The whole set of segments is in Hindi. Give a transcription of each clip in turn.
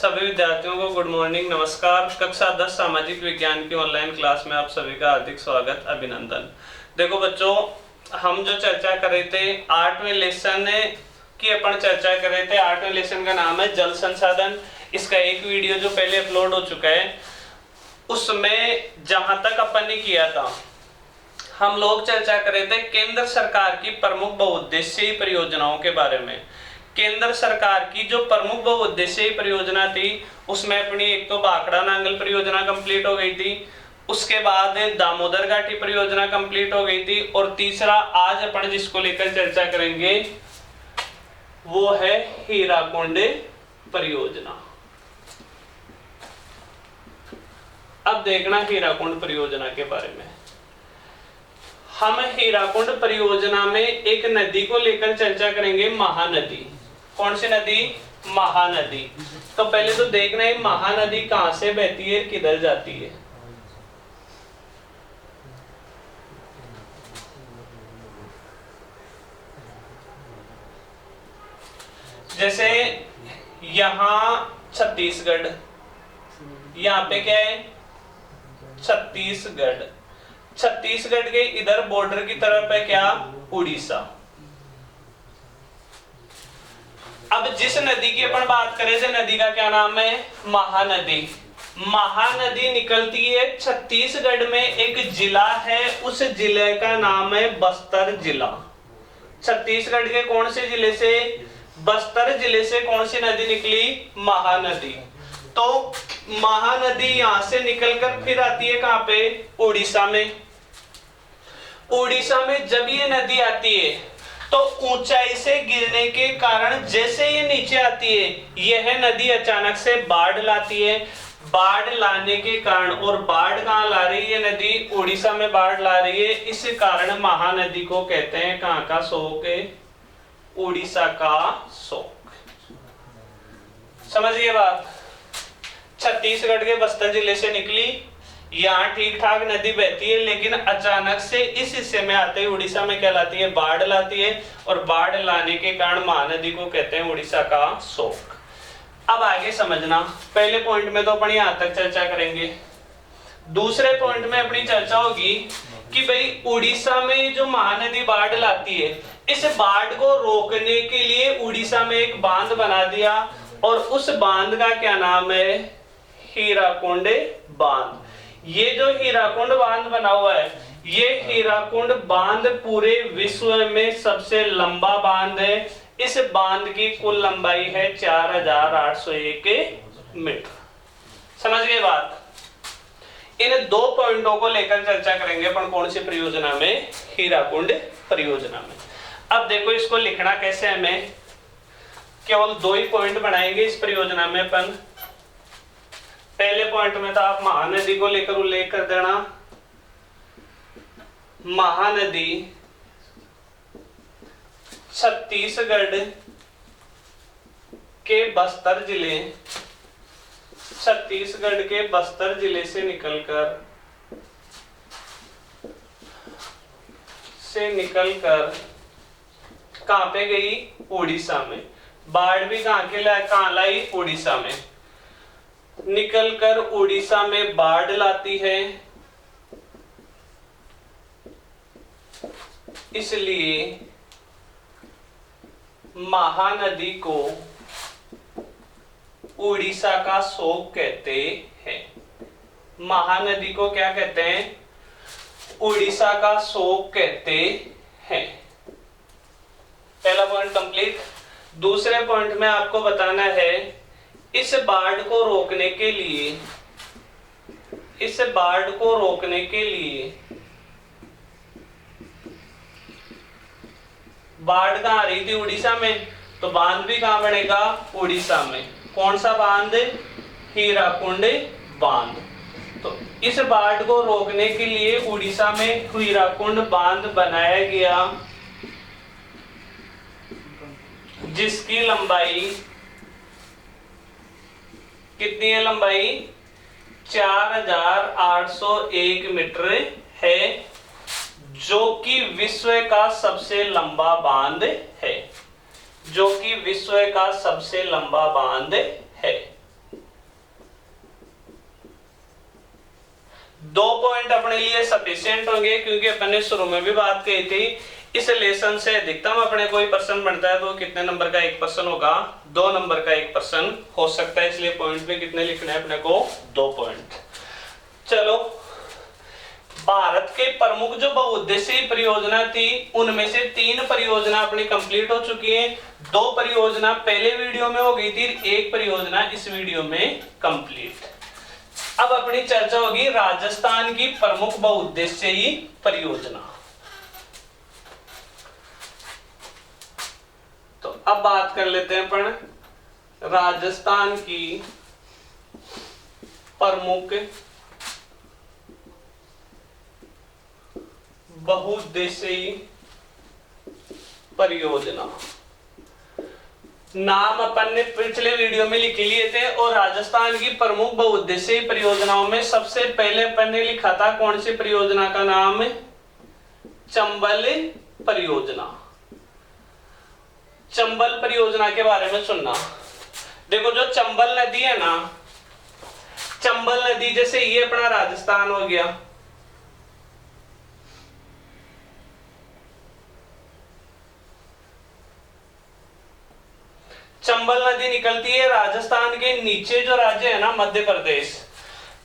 सभी विद्यार्थियों को गुड मॉर्निंग, नमस्कार। कक्षा 10 सामाजिक विज्ञान की ऑनलाइन क्लास में आप सभी का हार्दिक स्वागत, अभिनंदन। देखो बच्चों, हम जो चर्चा कर रहे थे 8वें लेसन की अपन चर्चा कर रहे थे। 8वें लेसन का नाम है जल संसाधन। इसका एक वीडियो जो पहले अपलोड हो चुका है, उसमें जहां तक अपन ने किया था, हम लोग चर्चा कर रहे थे केंद्र सरकार की प्रमुख बहुउद्देशीय परियोजनाओं के बारे में। केंद्र सरकार की जो प्रमुख बहुउद्देशीय परियोजना थी, उसमें अपनी एक तो भाखड़ा नांगल परियोजना कंप्लीट हो गई थी, उसके बाद दामोदर घाटी परियोजना कंप्लीट हो गई थी, और तीसरा आज अपन जिसको लेकर चर्चा करेंगे वो है हीराकुंड परियोजना। अब देखना हीराकुंड परियोजना के बारे में। हम हीराकुंड परियोजना में एक नदी को लेकर चर्चा करेंगे, महानदी। कौन सी नदी? महानदी। तो पहले तो देखना है महानदी कहां से बहती है, किधर जाती है। जैसे यहां छत्तीसगढ़, यहां पे क्या है? छत्तीसगढ़। छत्तीसगढ़ के इधर बॉर्डर की तरफ है क्या? उड़ीसा। अब जिस नदी की अपन बात करें थे, नदी का क्या नाम है? महानदी। महानदी निकलती है छत्तीसगढ़ में, एक जिला है, उस जिले का नाम है बस्तर जिला। छत्तीसगढ़ के कौन से जिले से? बस्तर जिले से कौन सी नदी निकली? महानदी। तो महानदी यहां से निकलकर फिर आती है कहां पे? उड़ीसा में। उड़ीसा में जब ये नदी आती है तो ऊंचाई से गिरने के कारण जैसे ये नीचे आती है, यह नदी अचानक से बाढ़ लाती है। बाढ़ लाने के कारण, और बाढ़ कहां ला रही है नदी? उड़ीसा में बाढ़ ला रही है। इस कारण महानदी को कहते हैं कहां का शोक? उड़ीसा का शोक। समझिए बात। छत्तीसगढ़ के बस्तर जिले से निकली, यहाँ ठीक ठाक नदी बहती है, लेकिन अचानक से इस हिस्से में आते ही उड़ीसा में क्या लाती है? बाढ़ लाती है, और बाढ़ लाने के कारण महानदी को कहते हैं उड़ीसा का शोक। अब आगे समझना, पहले पॉइंट में तो अपन यहां तक चर्चा करेंगे। दूसरे पॉइंट में अपनी चर्चा होगी कि भाई उड़ीसा में जो महानदी बाढ़ लाती है, इस बाढ़ को रोकने के लिए उड़ीसा में एक बांध बना दिया, और उस बांध का क्या नाम है? हीराकुंड बांध। ये जो हीराकुंड बांध बना हुआ है, ये हीराकुंड बांध पूरे विश्व में सबसे लंबा बांध है। इस बांध की कुल लंबाई है 4801 मीटर। समझ गए बात? इन दो पॉइंटों को लेकर चर्चा करेंगे अपन कौन सी परियोजना में? हीराकुंड परियोजना में। अब देखो इसको लिखना कैसे, हमें केवल दो ही पॉइंट बनाएंगे इस परियोजना में अपन। पहले पॉइंट में तो आप महानदी को लेकर उल्लेख कर देना। महानदी छत्तीसगढ़ के बस्तर जिले, छत्तीसगढ़ के बस्तर जिले से निकलकर कहां पे गई? उड़ीसा में। बाढ़ भी कहां लाई? उड़ीसा में। निकलकर उड़ीसा में बाढ़ लाती है, इसलिए महानदी को उड़ीसा का शोक कहते हैं। महानदी को क्या कहते हैं? उड़ीसा का शोक कहते हैं। पहला पॉइंट कंप्लीट। दूसरे पॉइंट में आपको बताना है, इस बाढ़ को रोकने के लिए, इस बाढ़ को रोकने के लिए बाढ़ कहां आ रही थी? उड़ीसा में। तो बांध भी कहां बनेगा? उड़ीसा में। कौन सा बांध? हीराकुंड बांध। तो इस बाढ़ को रोकने के लिए उड़ीसा में हीराकुंड बांध बनाया गया, जिसकी लंबाई कितनी है? लंबाई 4801 मीटर है, जो कि विश्व का सबसे लंबा बांध है, जो कि विश्व का सबसे लंबा बांध है। पॉइंट अपने लिए सफिशिएंट होंगे, क्योंकि अपन ने शुरू में भी बात की थी इस लेसन से अधिकतम अपने कोई प्रश्न बनता है तो कितने नंबर का एक प्रश्न होगा, 2 नंबर का एक प्रश्न हो सकता है। इसलिए पॉइंट पे कितने लिखने हैं अपने को, 2 पॉइंट। चलो, भारत के प्रमुख जो बहुउद्देशीय परियोजना थी उनमें से 3 परियोजना अपनी कंप्लीट हो चुकी है। 2 परियोजना पहले वीडियो में हो गई थी, 1 परियोजना इस वीडियो में कंप्लीट। अब अपनी चर्चा होगी राजस्थान की प्रमुख बहुउद्देशीय परियोजना। तो अब बात कर लेते हैं अपन राजस्थान की प्रमुख बहुउद्देशीय परियोजना। नाम अपन ने पिछले वीडियो में लिख लिए थे, और राजस्थान की प्रमुख बहुउद्देशीय परियोजनाओं में सबसे पहले अपन ने लिखा था कौन सी परियोजना का नाम, चंबल परियोजना। चंबल परियोजना के बारे में सुनना। देखो, जो चंबल नदी है ना, चंबल नदी जैसे ये अपना राजस्थान हो गया, चंबल नदी निकलती है राजस्थान के नीचे जो राज्य है ना मध्य प्रदेश,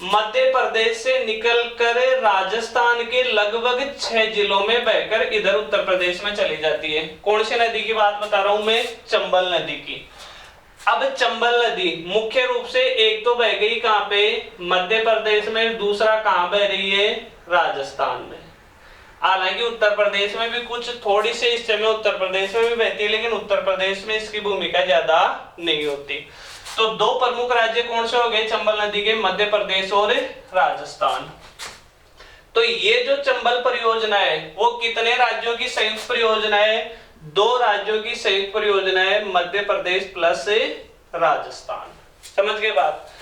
मध्य प्रदेश से निकलकर राजस्थान के लगभग 6 जिलों में बहकर इधर उत्तर प्रदेश में चली जाती है। कौन सी नदी की बात बता रहा हूं मैं, चंबल नदी की। अब चंबल नदी मुख्य रूप से एक तो बह गई कहां पे, मध्य प्रदेश में, दूसरा कहां बह रही है, राजस्थान में। हालांकि उत्तर प्रदेश में भी कुछ थोड़ी सी हिस्से में उत्तर प्रदेश में भी बहती है, लेकिन उत्तर प्रदेश में इसकी भूमिका ज्यादा नहीं होती। तो 2 प्रमुख राज्य कौन से हो गए चंबल नदी के, मध्य प्रदेश और राजस्थान। तो ये जो चंबल परियोजना है वो कितने राज्यों की संयुक्त परियोजना है, 2 राज्यों की संयुक्त परियोजना है, मध्य प्रदेश प्लस राजस्थान। समझ गए बात।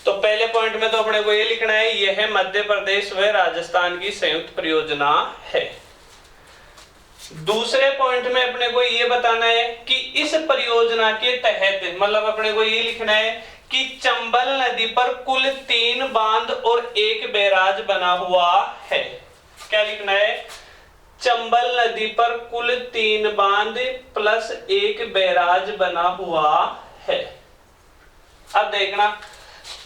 तो पहले पॉइंट में तो अपने को ये लिखना है, यह है मध्य प्रदेश व राजस्थान की संयुक्त परियोजना है। दूसरे पॉइंट में अपने को ये बताना है कि इस परियोजना के तहत, मतलब अपने को ये लिखना है कि चंबल नदी पर कुल 3 बांध और 1 बैराज बना हुआ है। क्या लिखना है, चंबल नदी पर कुल 3 बांध प्लस 1 बैराज बना हुआ है। अब देखना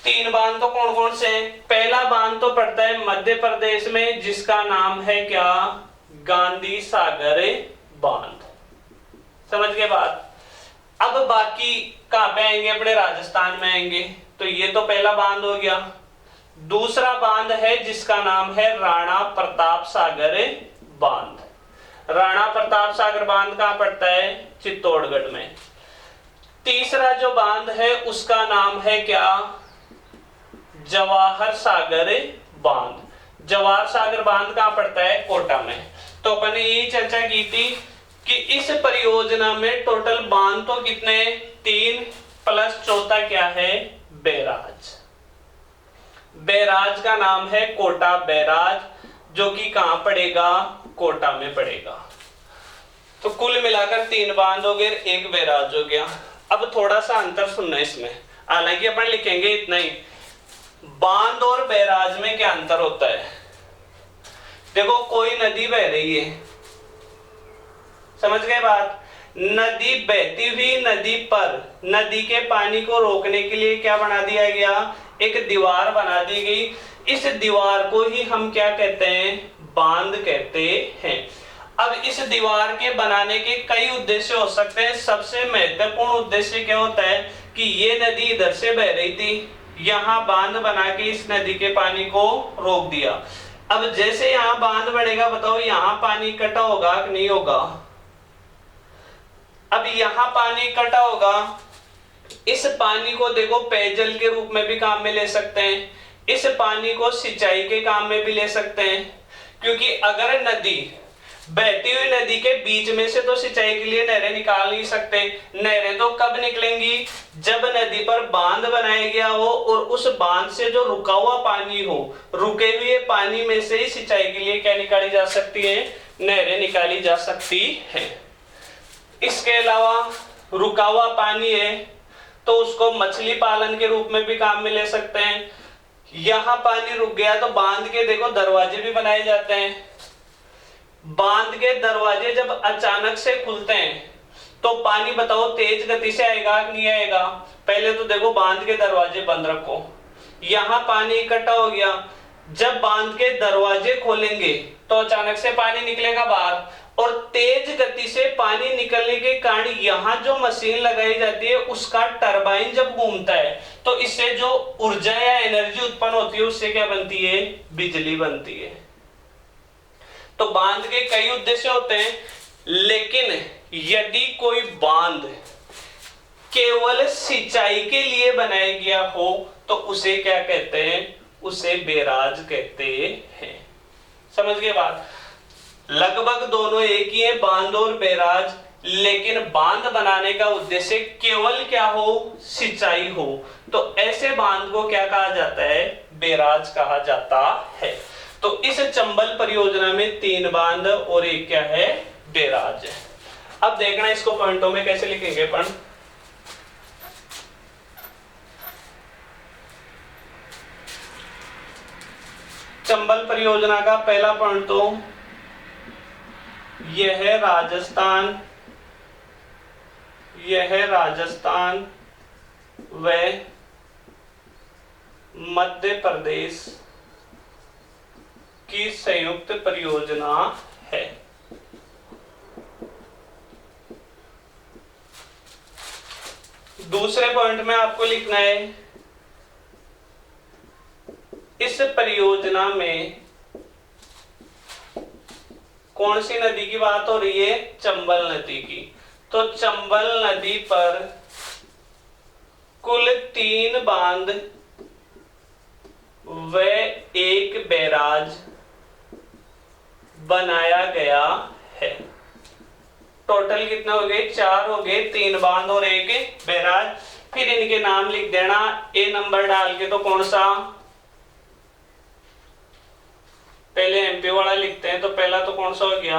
3 बांध तो कौन कौन से हैं। पहला बांध तो पड़ता है मध्य प्रदेश में, जिसका नाम है क्या, गांधी सागर बांध। समझ गए बात। अब बाकी कहां पे आएंगे, अपने राजस्थान में आएंगे। तो ये तो पहला बांध हो गया। दूसरा बांध है जिसका नाम है राणा प्रताप सागर बांध। राणा प्रताप सागर बांध कहां पड़ता है, चित्तौड़गढ़ में। तीसरा जो बांध है उसका नाम है क्या, जवाहर सागर बांध। जवाहर सागर बांध कहां पड़ता है, कोटा में। तो अपन ने यही चर्चा की थी कि इस परियोजना में टोटल बांध तो कितने, 3 प्लस चौथा क्या है, बैराज। बैराज का नाम है कोटा बैराज, जो कि कहां पड़ेगा, कोटा में पड़ेगा। तो कुल मिलाकर 3 बांध हो गए, 1 बैराज हो गया। अब थोड़ा सा अंतर सुनना इसमें, हालांकि अपन लिखेंगे इतना ही। बांध और बैराज में क्या अंतर होता है। देखो, कोई नदी बह रही है, समझ गए बात। नदी बहती हुई नदी पर नदी के पानी को रोकने के लिए क्या बना दिया गया, एक दीवार बना दी गई। इस दीवार को ही हम क्या कहते हैं, बांध कहते हैं। अब इस दीवार के बनाने के कई उद्देश्य हो सकते हैं। सबसे महत्वपूर्ण उद्देश्य क्या होता है कि ये नदी इधर से बह रही थी, यहां बांध बना के इस नदी के पानी को रोक दिया। अब जैसे यहां बांध बढ़ेगा, बताओ यहां पानी इकट्ठा होगा कि नहीं होगा। अब यहां पानी इकट्ठा होगा, इस पानी को देखो पेयजल के रूप में भी काम में ले सकते हैं, इस पानी को सिंचाई के काम में भी ले सकते हैं। क्योंकि अगर नदी, बहती हुई नदी के बीच में से तो सिंचाई के लिए नहरें निकाल नहीं सकते। नहरें तो कब निकलेंगी, जब नदी पर बांध बनाया गया हो और उस बांध से जो रुका हुआ पानी हो, रुके हुए पानी में से ही सिंचाई के लिए क्या निकाली जा सकती है, नहरें निकाली जा सकती है। इसके अलावा रुका हुआ पानी है तो उसको मछली पालन के रूप में भी काम में ले सकते हैं, यहां पानी रुक गया तो बांध के देखो दरवाजे भी बनाए जाते हैं। बांध के दरवाजे जब अचानक से खुलते हैं तो पानी बताओ तेज गति से आएगा कि नहीं आएगा? पहले तो देखो बांध के दरवाजे बंद रखो, यहां पानी इकट्ठा हो गया, जब बांध के दरवाजे खोलेंगे तो अचानक से पानी निकलेगा बाहर, और तेज गति से पानी निकलने के कारण यहां जो मशीन लगाई जाती है उसका टरबाइन जब घूमता है तो इससे जो ऊर्जा या एनर्जी उत्पन्न होती है उससे क्या बनती है? बिजली बनती है। तो बांध के कई उद्देश्य होते हैं, लेकिन यदि कोई बांध केवल सिंचाई के लिए बनाया गया हो तो उसे क्या कहते हैं? उसे बैराज कहते हैं। समझ गए बात? लगभग दोनों एक ही है, बांध और बैराज, लेकिन बांध बनाने का उद्देश्य केवल क्या हो? सिंचाई हो, तो ऐसे बांध को क्या कहा जाता है? बैराज कहा जाता है। तो इस चंबल परियोजना में 3 बांध और एक क्या है? बैराज है। अब देखना इसको पॉइंटों में कैसे लिखेंगे अपन। चंबल परियोजना का पहला पॉइंट तो यह है राजस्थान व मध्य प्रदेश की संयुक्त परियोजना है। दूसरे पॉइंट में आपको लिखना है इस परियोजना में कौन सी नदी की बात हो रही है? चंबल नदी की। तो चंबल नदी पर कुल 3 बांध व एक बैराज बनाया गया है। टोटल कितना हो गए? 4 हो गए, 3 बांध और एक बैराज। फिर इनके नाम लिख देना, ए नंबर डाल के। तो कौन सा? पहले एमपी वाला लिखते हैं, तो पहला तो कौन सा हो गया?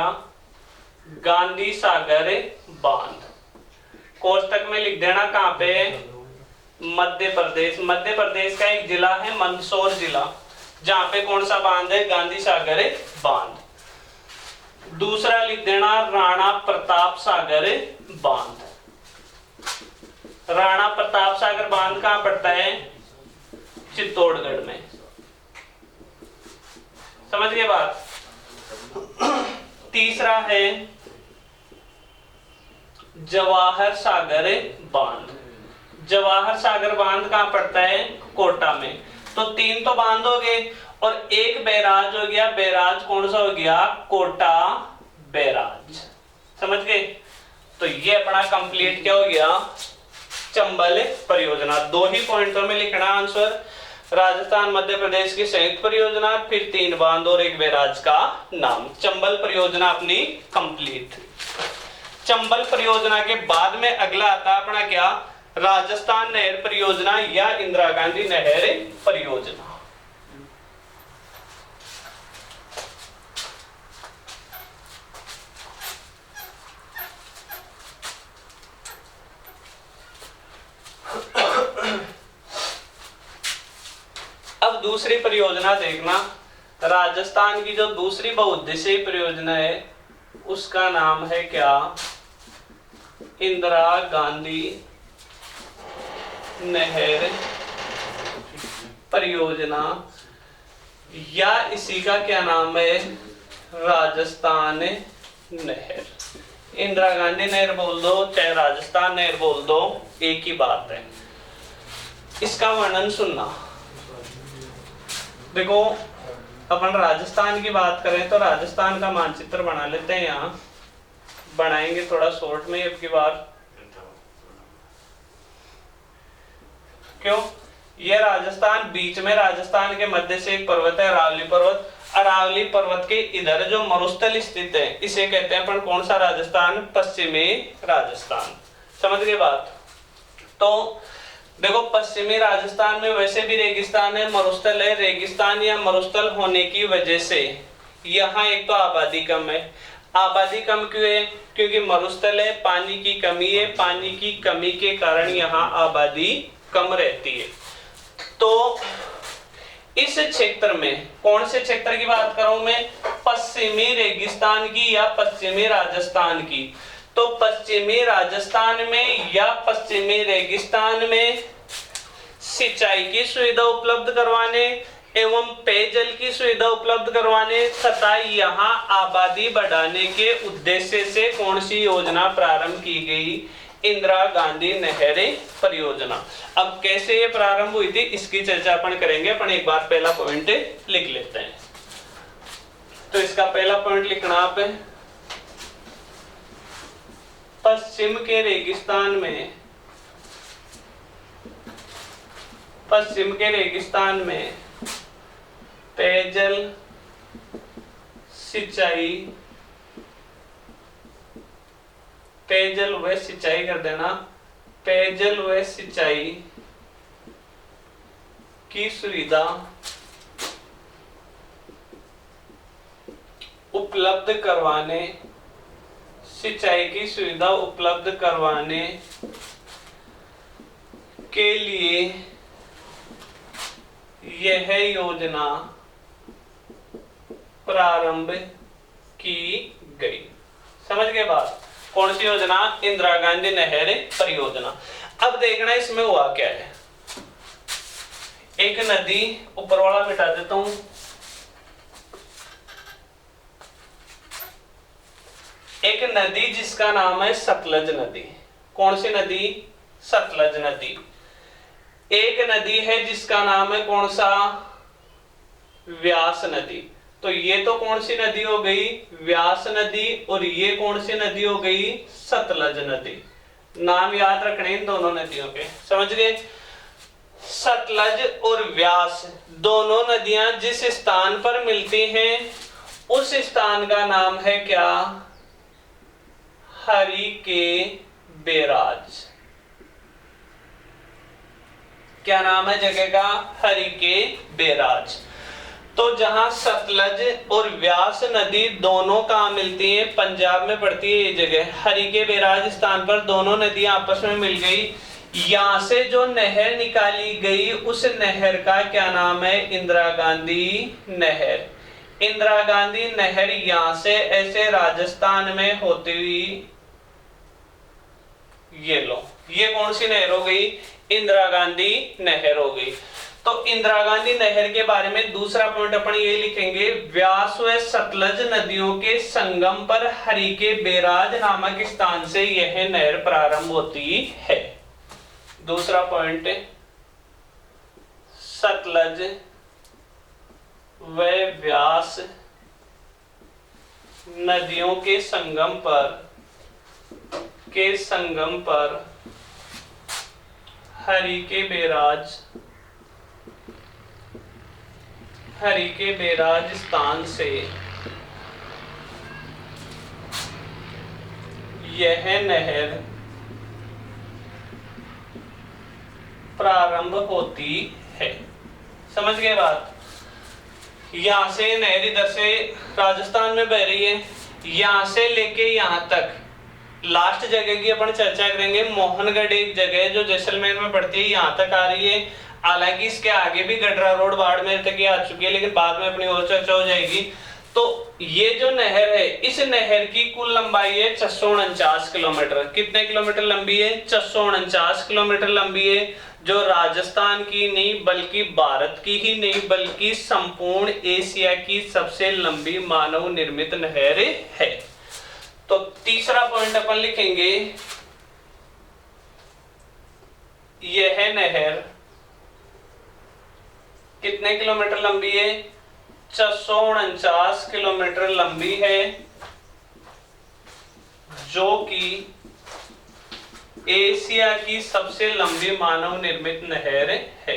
गांधी सागर बांध। कोष्टक में लिख देना कहां पे? मध्य प्रदेश। मध्य प्रदेश का एक जिला है मंदसौर जिला, जहां पे कौन सा बांध है? गांधी सागर बांध। दूसरा लिख देना राणा प्रताप सागर बांध। राणा प्रताप सागर बांध कहां पड़ता है? चित्तौड़गढ़ में। समझ गए बात? तीसरा है जवाहर सागर बांध। जवाहर सागर बांध कहां पड़ता है? कोटा में। तो 3 तो बांध हो गए और एक बैराज हो गया। बैराज कौन सा हो गया? कोटा बैराज। समझ गए? तो ये अपना कंप्लीट क्या हो गया? चंबल परियोजना। 2 ही पॉइंटों में लिखना आंसर। राजस्थान मध्य प्रदेश की संयुक्त परियोजना, फिर 3 बांध और एक बैराज का नाम। चंबल परियोजना अपनी कंप्लीट। चंबल परियोजना के बाद में अगला आता है अपना क्या? राजस्थान नहर परियोजना या इंदिरा गांधी नहर परियोजना। अब दूसरी परियोजना देखना। राजस्थान की जो दूसरी बहुउद्देशीय परियोजना है उसका नाम है क्या? इंदिरा गांधी नहर परियोजना, या इसी का क्या नाम है? राजस्थान नहर। इंदिरा गांधी नहर बोल दो चाहे राजस्थान नहर बोल दो, एक ही बात है। इसका वर्णन सुनना। देखो अपन राजस्थान की बात करें तो राजस्थान का मानचित्र बना लेते हैं। यहाँ बनाएंगे थोड़ा शॉर्ट में अब की बार। क्यों? यह राजस्थान, बीच में राजस्थान के मध्य से एक पर्वत है अरावली पर्वत। अरावली पर्वत के इधर जो मरुस्थल स्थित है इसे कहते हैं अपन कौन सा राजस्थान? पश्चिमी राजस्थान। समझ गए बात? तो देखो पश्चिमी राजस्थान में वैसे भी रेगिस्तान है, मरुस्थल है। रेगिस्तान या मरुस्थल होने की वजह से यहाँ एक तो आबादी कम है। आबादी कम क्यों है? क्योंकि मरुस्थल है, पानी की कमी है। पानी की कमी के कारण यहाँ आबादी कम रहती है। तो इस क्षेत्र में, कौन से क्षेत्र की बात करूं मैं, पश्चिमी रेगिस्तान की या पश्चिमी राजस्थान की, तो पश्चिमी राजस्थान में या पश्चिमी रेगिस्तान में सिंचाई की सुविधा उपलब्ध करवाने एवं पेयजल की सुविधा उपलब्ध करवाने तथा यहाँ आबादी बढ़ाने के उद्देश्य से कौन सी योजना प्रारंभ की गई, इंदिरा गांधी नहर परियोजना। अब कैसे ये प्रारंभ हुई थी इसकी चर्चा अपन करेंगे। अपन एक बार पहला पॉइंट लिख लेते हैं। तो इसका पहला पॉइंट लिखना आप, पश्चिम के रेगिस्तान में, पश्चिम के रेगिस्तान में पेयजल सिंचाई, पेयजल व सिंचाई कर देना, पेयजल व सिंचाई की सुविधा उपलब्ध करवाने, सिंचाई की सुविधा उपलब्ध करवाने के लिए यह योजना प्रारंभ की गई। समझ गए बात? कौन सी योजना? इंदिरा गांधी नहर परियोजना। अब देखना इसमें हुआ क्या है। एक नदी, ऊपर वाला मिटा देता हूं, एक नदी जिसका नाम है सतलज नदी। कौन सी नदी? सतलज नदी। एक नदी है जिसका नाम है कौन सा? व्यास नदी। तो ये तो कौन सी नदी हो गई? व्यास नदी। और ये कौन सी नदी हो गई? सतलज नदी। नाम याद रखने इन दोनों नदियों के, समझ गए? सतलज और व्यास दोनों नदियां जिस स्थान पर मिलती हैं उस स्थान का नाम है क्या? हरि के बैराज। क्या नाम है जगह का? हरि के बैराज। तो जहां सतलज और व्यास नदी दोनों कहां मिलती है? पंजाब में पड़ती है ये जगह। हरि के बैराज स्थान पर दोनों नदियां आपस में मिल गई। यहां से जो नहर निकाली गई उस नहर का क्या नाम है? इंदिरा गांधी नहर। इंदिरा गांधी नहर यहां से ऐसे राजस्थान में होती हुई, ये लो, ये कौन सी नहर हो गई? इंदिरा गांधी नहर हो गई। तो इंदिरा गांधी नहर के बारे में दूसरा पॉइंट अपन ये लिखेंगे, व्यास व सतलज नदियों के संगम पर हरि के बैराज नामक स्थान से यह नहर प्रारंभ होती है। दूसरा पॉइंट, सतलज व व्यास नदियों के संगम पर हरि के बैराज स्थान से यह नहर प्रारंभ होती है। समझ गए बात? यहां से नहर इधर से राजस्थान में बह रही है, यहां से लेके यहां तक। लास्ट जगह की अपन चर्चा करेंगे, मोहनगढ़ एक जगह है जो जैसलमेर में पड़ती है, यहां तक आ रही है। हालांकि इसके आगे भी गडरा रोड बाड़मेर तक आ चुकी है, लेकिन बाद में अपनी और चर्चा हो जाएगी। तो ये जो नहर है, इस नहर की कुल लंबाई है 649 किलोमीटर। कितने किलोमीटर लंबी है? 649 किलोमीटर लंबी है, जो राजस्थान की नहीं बल्कि भारत की ही नहीं बल्कि संपूर्ण एशिया की सबसे लंबी मानव निर्मित नहर है। तो तीसरा पॉइंट अपन लिखेंगे, यह नहर कितने किलोमीटर लंबी है? 649 किलोमीटर लंबी है, जो कि एशिया की सबसे लंबी मानव निर्मित नहर है।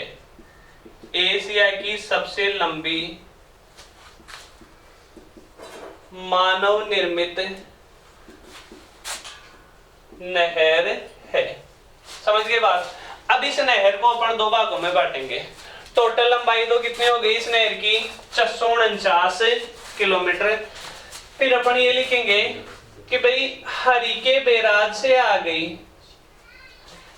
एशिया की सबसे लंबी मानव निर्मित नहर है। समझ गए बात? अब इस नहर को अपन दो भागों में बांटेंगे। टोटल लंबाई तो कितनी हो गई इस नहर की? 649 किलोमीटर। फिर अपन ये लिखेंगे कि भाई हरि के बैराज से आ गई,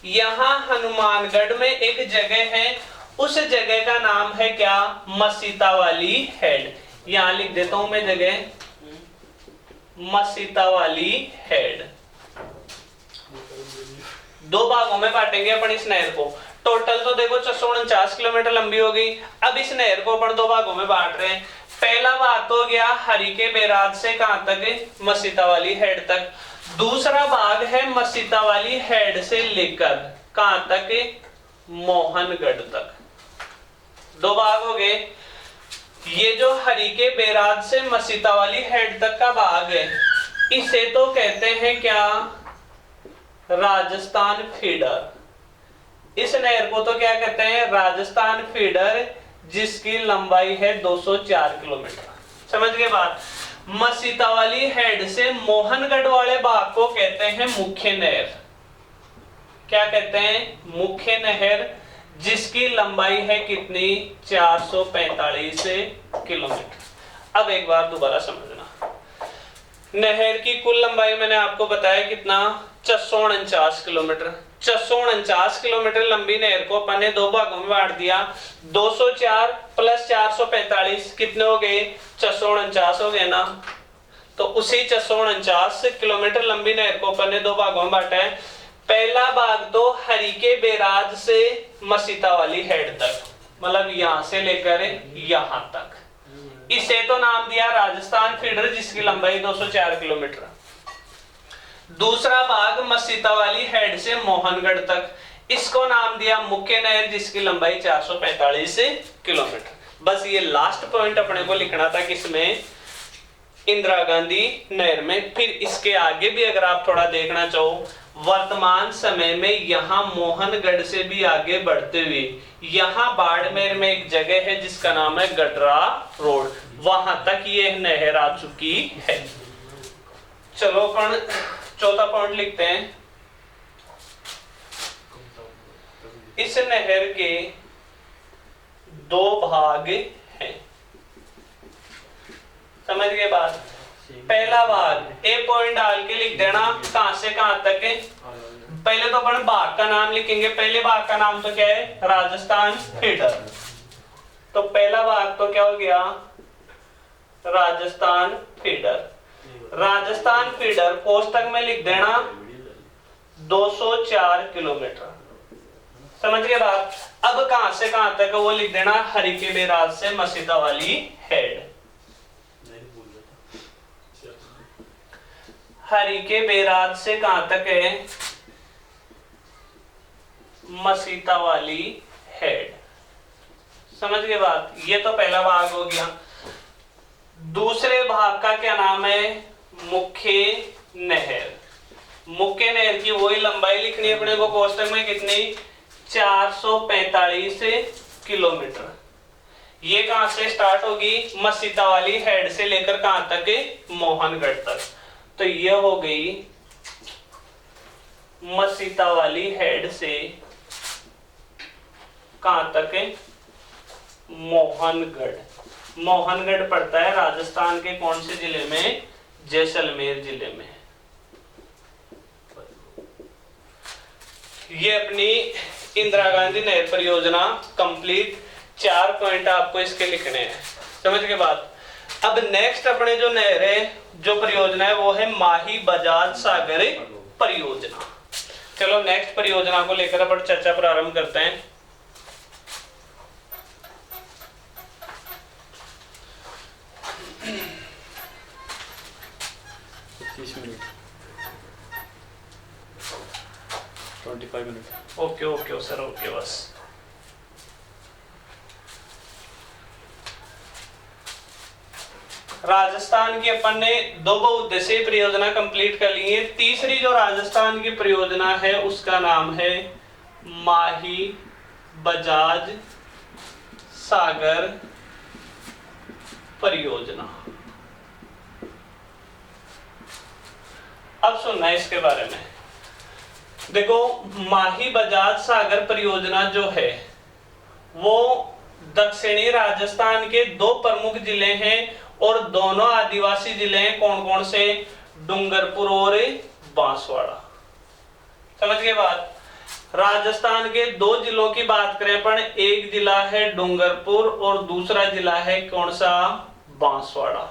यहां हनुमानगढ़ में एक जगह है उस जगह का नाम है क्या? मसीता वाली हेड। यहां लिख देता हूं मैं जगह, मसीता वाली हेड। दो भागों में बांटेंगे अपन इस नहर को। टोटल तो देखो 649 किलोमीटर लंबी हो गई। अब इस नहर को अपन दो भागों में बांट रहे हैं। पहला भाग तो गया हरिके बैराज से कहां तक? मसीता वाली हेड तक। दूसरा भाग है मसीता वाली हेड से लेकर कहां तक? मोहनगढ़ तक। दो भाग हो गए। ये जो हरिके बैराज से मसीता वाली हेड तक का भाग है, इसे तो कहते हैं क्या? राजस्थान फीडर। इस नहर को तो क्या कहते हैं? राजस्थान फीडर, जिसकी लंबाई है 204 किलोमीटर। समझ गए बात? मसीता वाली हेड से मोहनगढ़ वाले भाग को कहते हैं मुख्य नहर। क्या कहते हैं? मुख्य नहर, जिसकी लंबाई है कितनी? 445 किलोमीटर। अब एक बार दोबारा समझना, नहर की कुल लंबाई मैंने आपको बताया कितना? 649 किलोमीटर। 649 किलोमीटर लंबी नहर को अपन ने दो भागों में बांट दिया। 204 प्लस 445 कितने हो गए? 649 हो गए ना। तो उसी 649 किलोमीटर लंबी नहर को अपन ने दो भागों में बांटा है। पहला भाग तो हरिके बैराज से मसीता वाली हेड तक, मतलब यहां से लेकर यहां तक। इसे तो नाम दिया राजस्थान फीडर, जिसकी लंबाई 204 किलोमीटर। दूसरा भाग मसीता वाली हेड से मोहनगढ़ तक, इसको नाम दिया मुख्य नहर, जिसकी लंबाई 445 किलोमीटर। बस ये लास्ट पॉइंट अपने को लिखना था किसमें? इंदिरा गांधी नहर में। फिर इसके आगे भी अगर आप थोड़ा देखना चाहो, वर्तमान समय में यहां मोहनगढ़ से भी आगे बढ़ते हुए यहां बाड़मेर में एक जगह है जिसका नाम है गडरा रोड, वहां तक ये नहर आ चुकी है। चलो अपन चौथा पॉइंट लिखते हैं। इस नहर के दो भाग हैं। समझ गए बात? पहला भाग ए पॉइंट डाल के लिख देना, कहां से कहां तक है। पहले तो अपन भाग का नाम लिखेंगे। पहले भाग का नाम तो क्या है? राजस्थान फीडर। तो पहला भाग तो क्या हो गया? राजस्थान फीडर। राजस्थान फीडर कोष्टक में लिख देना 204 किलोमीटर। समझ गए बात? अब कहां से कहां तक वो लिख देना, हरिके बैराज से मसीता वाली हेड। हरिके बैराज से कहां तक है? मसीता वाली हेड। समझ गए बात? ये तो पहला भाग हो गया। दूसरे भाग का क्या नाम है? मुख्य नहर। मुख्य नहर की वही लंबाई लिखनी है अपने को कोष्टक में, कितनी? 445 किलोमीटर। ये कहां से स्टार्ट होगी? मसीता वाली हेड से लेकर कहां तक? मोहनगढ़ तक। तो ये हो गई मसीता वाली हेड से कहां तक? मोहनगढ़। मोहनगढ़ पड़ता है राजस्थान के कौन से जिले में? जैसलमेर जिले में। ये अपनी इंदिरा गांधी नहर परियोजना कंप्लीट। 4 पॉइंट आपको इसके लिखने हैं। समझ के बाद अब नेक्स्ट अपने जो नहर है, जो परियोजना है, वो है माही बजाज सागर परियोजना। चलो नेक्स्ट परियोजना को लेकर अपन चर्चा प्रारंभ करते हैं। ओके ओके सर, ओके बस। राजस्थान की अपन ने दो बहुउद्देशीय परियोजना कंप्लीट कर ली है। तीसरी जो राजस्थान की परियोजना है उसका नाम है माही बजाज सागर परियोजना। अब सुनना है इसके बारे में। देखो, माही बजाज सागर परियोजना जो है वो दक्षिणी राजस्थान के दो प्रमुख जिले हैं और दोनों आदिवासी जिले हैं। कौन कौन से? डूंगरपुर और बांसवाड़ा। समझ गए बात? राजस्थान के दो जिलों की बात करें अपन, एक जिला है डूंगरपुर और दूसरा जिला है कौन सा, बांसवाड़ा।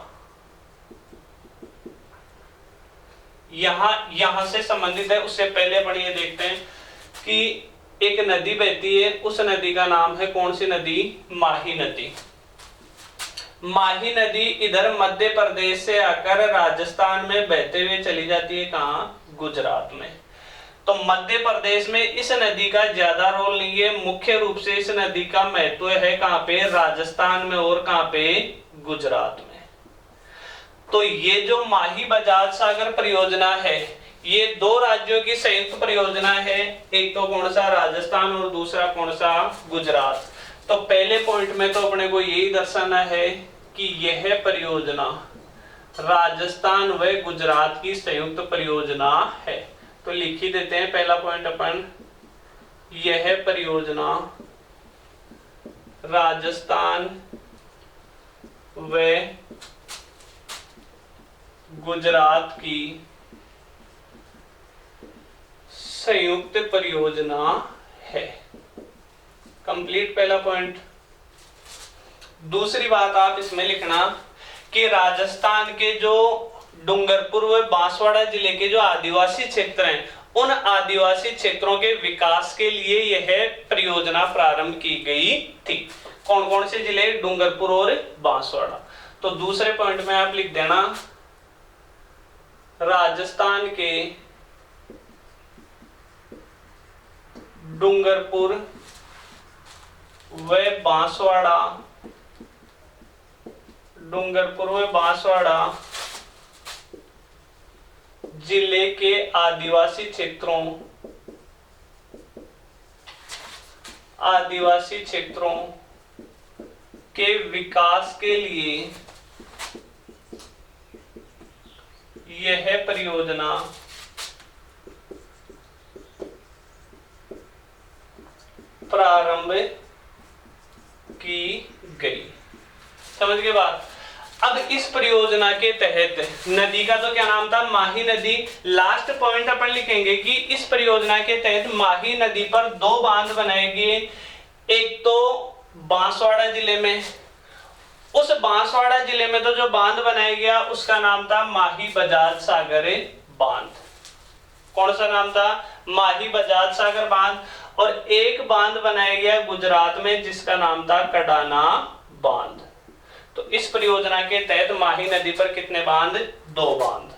यहां से संबंधित है। उससे पहले अपन ये देखते हैं कि एक नदी बहती है, उस नदी का नाम है कौन सी नदी, माही नदी। माही नदी इधर मध्य प्रदेश से आकर राजस्थान में बहते हुए चली जाती है, कहां, गुजरात में। तो मध्य प्रदेश में इस नदी का ज्यादा रोल नहीं है, मुख्य रूप से इस नदी का महत्व है कहां पे, राजस्थान में और कहां पे, गुजरात में। तो ये जो माही बजाज सागर परियोजना है, ये दो राज्यों की संयुक्त परियोजना है, एक तो कौन सा, राजस्थान और दूसरा कौन सा, गुजरात। तो पहले पॉइंट में तो अपने को यही दर्शाना है कि यह परियोजना राजस्थान व गुजरात की संयुक्त परियोजना है। तो लिख ही देते हैं पहला पॉइंट अपन, यह परियोजना राजस्थान व गुजरात की संयुक्त परियोजना है। कंप्लीट पहला पॉइंट। दूसरी बात आप इसमें लिखना कि राजस्थान के जो डूंगरपुर व बांसवाड़ा जिले के जो आदिवासी क्षेत्र हैं, उन आदिवासी क्षेत्रों के विकास के लिए यह परियोजना प्रारंभ की गई थी। कौन कौन से जिले, डूंगरपुर और बांसवाड़ा। तो दूसरे पॉइंट में आप लिख देना, राजस्थान के डूंगरपुर व बांसवाड़ा, डूंगरपुर व बांसवाड़ा जिले के आदिवासी क्षेत्रों के विकास के लिए यह परियोजना प्रारंभ की गई। समझ गए बात। अब इस परियोजना के तहत नदी का तो क्या नाम था, माही नदी। लास्ट पॉइंट अपन लिखेंगे कि इस परियोजना के तहत माही नदी पर दो बांध बनाए गए, एक तो बांसवाड़ा जिले में, उस बांसवाड़ा जिले में तो जो बांध बनाया गया उसका नाम था माही बजाज सागर बांध। कौन सा नाम था, माही बजाज सागर बांध। और एक बांध बनाया गया गुजरात में जिसका नाम था कडाना बांध। तो इस परियोजना के तहत माही नदी पर कितने बांध, दो बांध।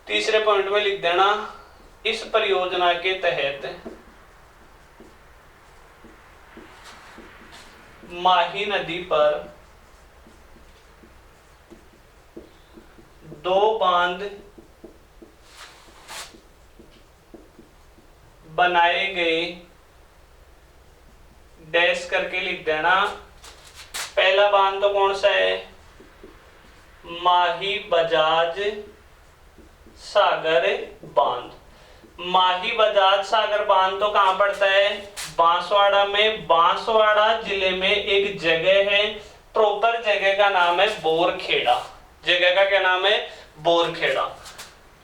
तीसरे पॉइंट में लिख देना, इस परियोजना के तहत माही नदी पर दो बांध बनाए गए, डैश करके लिख देना। पहला बांध तो कौन सा है, माही बजाज सागर बांध। माही बजाज सागर बांध तो कहां पड़ता है, बांसवाड़ा में। बांसवाड़ा जिले में एक जगह है, प्रॉपर जगह का नाम है बोरखेड़ा। जगह का क्या नाम है, बोरखेड़ा।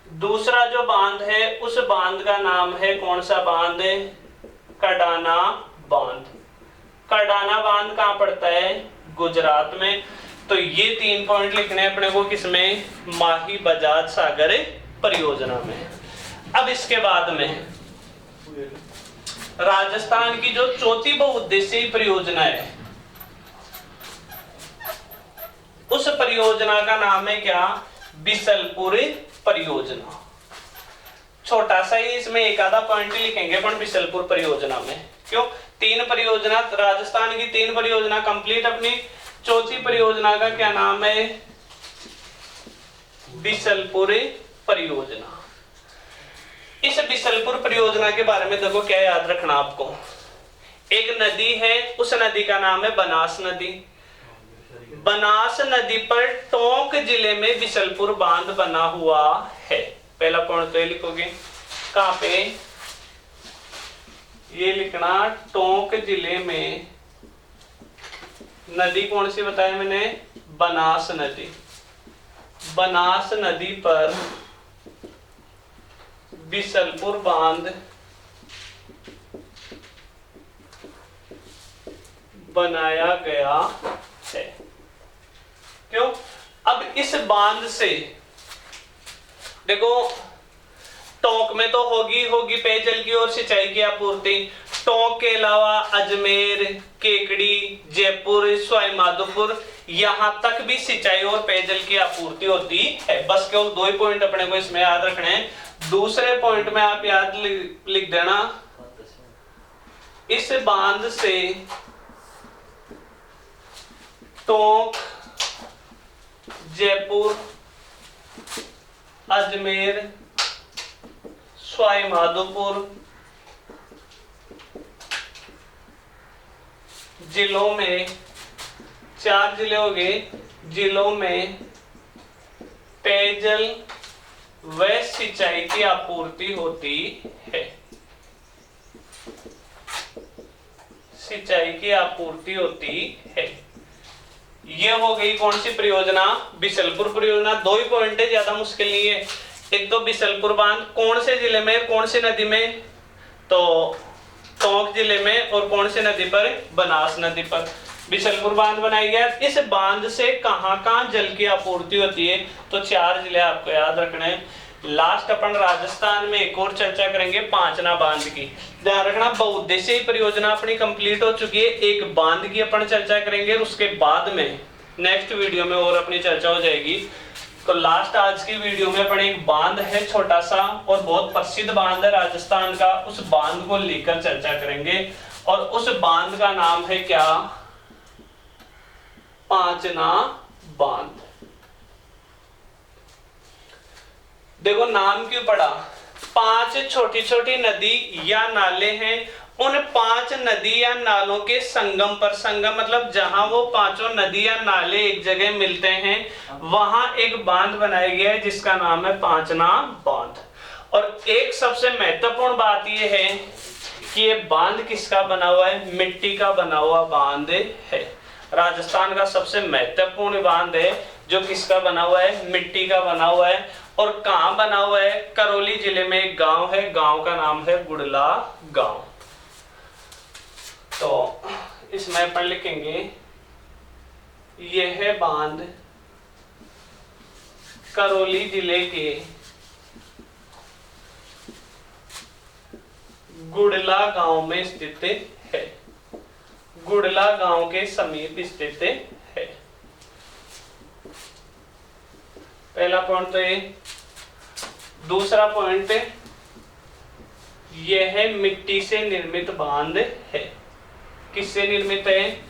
दूसरा जो बांध है उस बांध का नाम है कौन सा बांध, कडाना बांध। कडाना बांध कहां पड़ता है, गुजरात में। तो ये 3 पॉइंट लिखने हैं अपने को, किसमें, माही बजाज सागर परियोजना में। अब इसके बाद में राजस्थान की जो चौथी बहुउद्देशीय परियोजना है, उस परियोजना का नाम है क्या, बिसलपुर परियोजना। छोटा सा ही इसमें एक आधा पॉइंट लिखेंगे पर बिसलपुर परियोजना में। क्यों, 3 परियोजना, राजस्थान की 3 परियोजना कंप्लीट। अपनी चौथी परियोजना का क्या नाम है, बिसलपुर परियोजना। इस बिसलपुर परियोजना के बारे में देखो क्या याद रखना आपको, एक नदी है, उस नदी का नाम है बनास नदी। बनास नदी पर टोंक जिले में बिसलपुर बांध बना हुआ है। पहला पॉइंट तो ये लिखोगे, कहां पे, ये लिखना, टोंक जिले में नदी कौन सी बताया मैंने, बनास नदी। बनास नदी पर बिसलपुर बांध बनाया गया है। क्यों? अब इस बांध से देखो, टोंक में तो होगी पेयजल की और सिंचाई की आपूर्ति। टोंक के अलावा अजमेर, केकड़ी, जयपुर, सवाई माधोपुर, यहां तक भी सिंचाई और पेयजल की आपूर्ति होती है। बस केवल 2 ही पॉइंट अपने को इसमें याद रखने हैं। दूसरे पॉइंट में आप याद लिख देना, इस बांध से टोंक, जयपुर, अजमेर, सवाई माधोपुर जिलों में, 4 जिले हो गए, जिलों में पेयजल व सिंचाई की आपूर्ति होती है। सिंचाई की आपूर्ति होती है। ये हो गई कौन सी परियोजना? बिशलपुर परियोजना। 2 ही पॉइंट है, ज्यादा मुश्किल नहीं है। एक तो बिशलपुर बांध कौन से जिले में, कौन सी नदी में? तो टोंक जिले में। और कौन सी नदी पर? बनास नदी पर बिशलपुर बांध बनाई गया। इस बांध से कहां जल की आपूर्ति होती है? तो 4 जिले आपको याद रखने हैं। लास्ट अपन राजस्थान में एक और चर्चा करेंगे, पांचना बांध की। ध्यान रखना, बहुउद्देशीय परियोजना अपनी कंप्लीट हो चुकी है। एक बांध की अपन चर्चा करेंगे, उसके बाद में नेक्स्ट वीडियो में और अपनी चर्चा हो जाएगी। तो लास्ट आज की वीडियो में अपन एक बांध है छोटा सा और बहुत प्रसिद्ध बांध है राजस्थान का, उस बांध को लेकर चर्चा करेंगे। और उस बांध का नाम है क्या? पांचना बांध। देखो नाम क्यों पड़ा? 5 छोटी छोटी नदी या नाले हैं, उन 5 नदी या नालों के संगम पर, संगम मतलब जहां वो 5 नदी या नाले एक जगह मिलते हैं, वहां एक बांध बनाया गया है जिसका नाम है पांचना बांध। और एक सबसे महत्वपूर्ण बात यह है कि ये बांध किसका बना हुआ है? मिट्टी का बना हुआ बांध है। राजस्थान का सबसे महत्वपूर्ण बांध है जो किसका बना हुआ है? मिट्टी का बना हुआ है। और कहां बना हुआ है? करौली जिले में एक गांव है, गांव का नाम है गुड़ला गांव। तो इसमें अपन लिखेंगे यह बांध करौली जिले के गुड़ला गांव में स्थित है। गुड़ला गांव के समीप स्थित है। पहला पॉइंट तो ये। दूसरा पॉइंट, यह मिट्टी से निर्मित बांध है। किससे निर्मित है?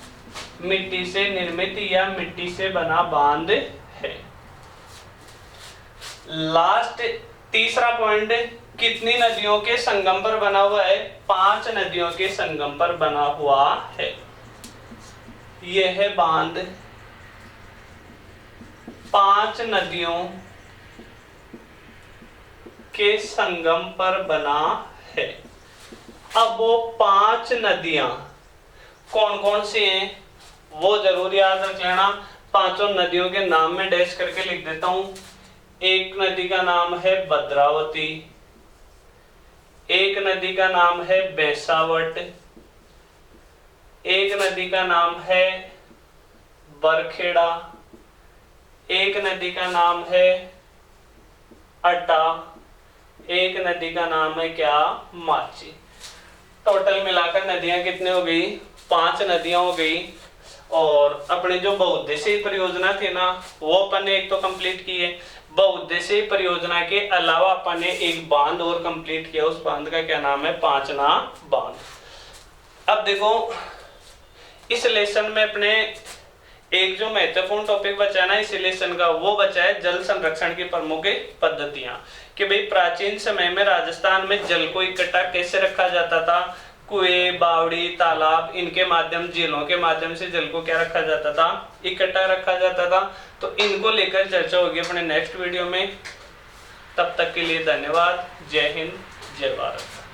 मिट्टी से निर्मित या मिट्टी से बना बांध है। लास्ट तीसरा पॉइंट, कितनी नदियों के संगम पर बना हुआ है? 5 नदियों के संगम पर बना हुआ है। यह बांध 5 नदियों के संगम पर बना है। अब वो 5 नदियां कौन कौन सी हैं वो जरूर याद रख लेना। 5 नदियों के नाम में डैश करके लिख देता हूं। एक नदी का नाम है भद्रावती, एक नदी का नाम है बेसावट, एक नदी का नाम है बरखेड़ा, एक नदी का नाम है अड्डा, एक नदी का नाम है क्या? माची। टोटल मिलाकर नदियां कितनी हो गई? 5 नदियां हो गई। और अपने जो बहुउद्देशीय परियोजना थी ना, वो अपन ने एक तो कंप्लीट की है। बहुउद्देशीय परियोजना के अलावा अपन ने एक बांध और कंप्लीट किया, उस बांध का क्या नाम है? पांचना बांध। अब देखो इस लेसन में अपने एक जो महत्वपूर्ण टॉपिक बचा है ना इस लेसन का, वो बचा है जल संरक्षण की प्रमुख पद्धतियां। कि भाई प्राचीन समय में राजस्थान में जल को इकट्ठा कैसे रखा जाता था? कुएं, बावड़ी, तालाब, इनके माध्यम, झीलों के माध्यम से जल को क्या रखा जाता था? इकट्ठा रखा जाता था। तो इनको लेकर चर्चा होगी अपने नेक्स्ट वीडियो में। तब तक के लिए धन्यवाद। जय हिंद, जय भारत।